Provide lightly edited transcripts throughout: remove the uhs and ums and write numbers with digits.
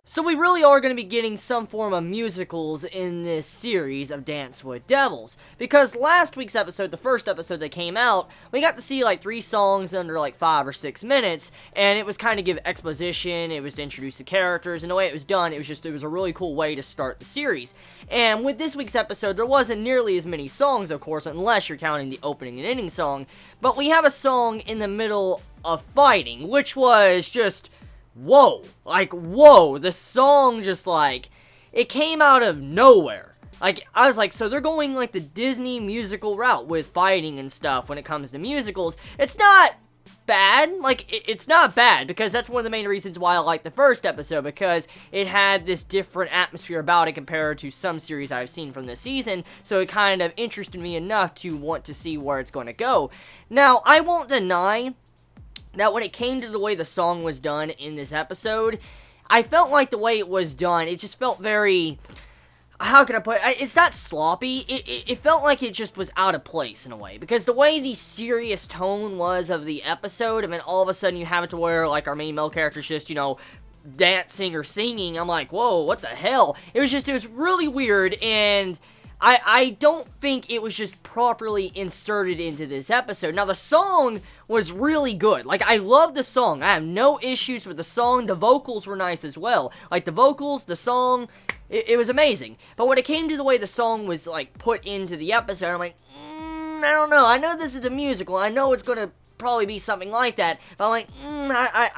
So we really are going to be getting some form of musicals in this series of Dance with Devils, because last week's episode, the first episode that came out, we got to see like 3 songs under like 5 or 6 minutes, and it was kind of give exposition, it was to introduce the characters, and the way it was done, it was a really cool way to start the series. And with this week's episode, there wasn't nearly as many songs, of course, unless you're counting the opening and ending song, but we have a song in the middle of fighting, which was just... whoa, like, whoa, the song just, like, it came out of nowhere. Like, I was like, so they're going, like, the Disney musical route with fighting and stuff when it comes to musicals. It's not bad, like, it's not bad, because that's one of the main reasons why I like the first episode, because it had this different atmosphere about it compared to some series I've seen from this season, so it kind of interested me enough to want to see where it's going to go. Now, I won't deny that when it came to the way the song was done in this episode, I felt like the way it was done, it just felt very, how can I put it, it's not sloppy, it felt like it just was out of place in a way, because the way the serious tone was of the episode, and then all of a sudden you have it to where, like, our main male character's just, you know, dancing or singing, I'm like, whoa, what the hell, it was really weird, and I don't think it was just properly inserted into this episode. Now, the song was really good. Like, I love the song. I have no issues with the song. The vocals were nice as well. Like, the vocals, the song, it was amazing. But when it came to the way the song was, like, put into the episode, I'm like, I don't know. I know this is a musical. I know it's going to probably be something like that. But I'm like,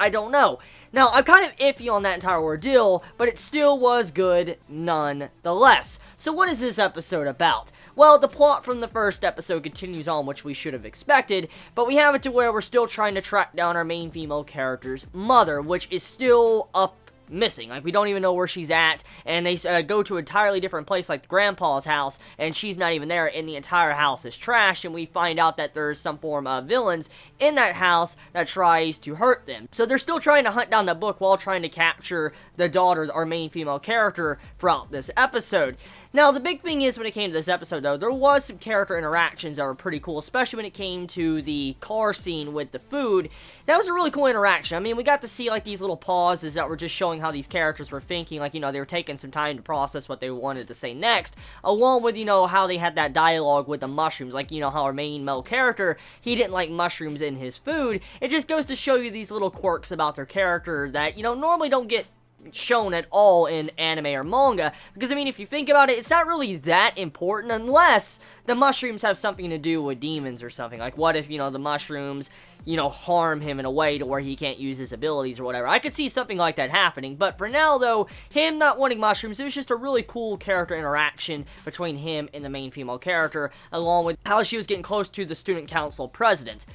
I don't know. Now, I'm kind of iffy on that entire ordeal, but it still was good nonetheless. So what is this episode about? Well, the plot from the first episode continues on, which we should have expected, but we have it to where we're still trying to track down our main female character's mother, which is still up missing. Like, we don't even know where she's at, and they go to an entirely different place, like the grandpa's house, and she's not even there, and the entire house is trashed, and we find out that there's some form of villains in that house that tries to hurt them. So they're still trying to hunt down the book while trying to capture the daughter, our main female character, throughout this episode. Now, the big thing is, when it came to this episode, though, there was some character interactions that were pretty cool, especially when it came to the car scene with the food. That was a really cool interaction. I mean, we got to see, like, these little pauses that were just showing how these characters were thinking, like, you know, they were taking some time to process what they wanted to say next, along with, you know, how they had that dialogue with the mushrooms, like, you know, how our main male character, he didn't like mushrooms in his food. It just goes to show you these little quirks about their character that, you know, normally don't get shown at all in anime or manga, because I mean, if you think about it, it's not really that important unless the mushrooms have something to do with demons or something. Like, what if, you know, the mushrooms, you know, harm him in a way to where he can't use his abilities or whatever. I could see something like that happening, but for now, though, him not wanting mushrooms, it was just a really cool character interaction between him and the main female character, along with how she was getting close to the student council president.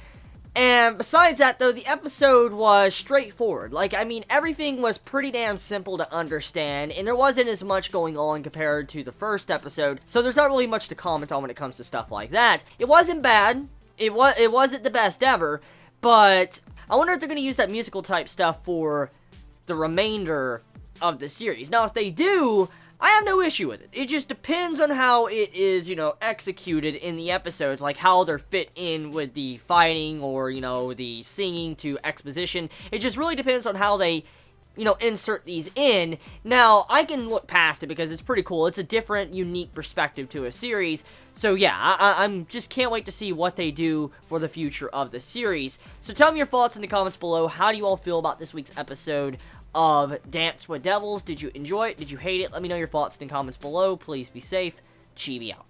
And besides that, though, the episode was straightforward. Like, I mean, everything was pretty damn simple to understand, and there wasn't as much going on compared to the first episode, so there's not really much to comment on when it comes to stuff like that. It wasn't bad. It wasn't the best ever, but I wonder if they're going to use that musical type stuff for the remainder of the series. Now, if they do, I have no issue with it. It just depends on how it is, you know, executed in the episodes, like how they're fit in with the fighting or, you know, the singing to exposition. It just really depends on how they, you know, insert these in. Now, I can look past it because it's pretty cool. It's a different, unique perspective to a series. So yeah, I'm just can't wait to see what they do for the future of the series. So tell me your thoughts in the comments below. How do you all feel about this week's episode of Dance with Devils? Did you enjoy it? Did you hate it? Let me know your thoughts in the comments below. Please be safe. Chibi out.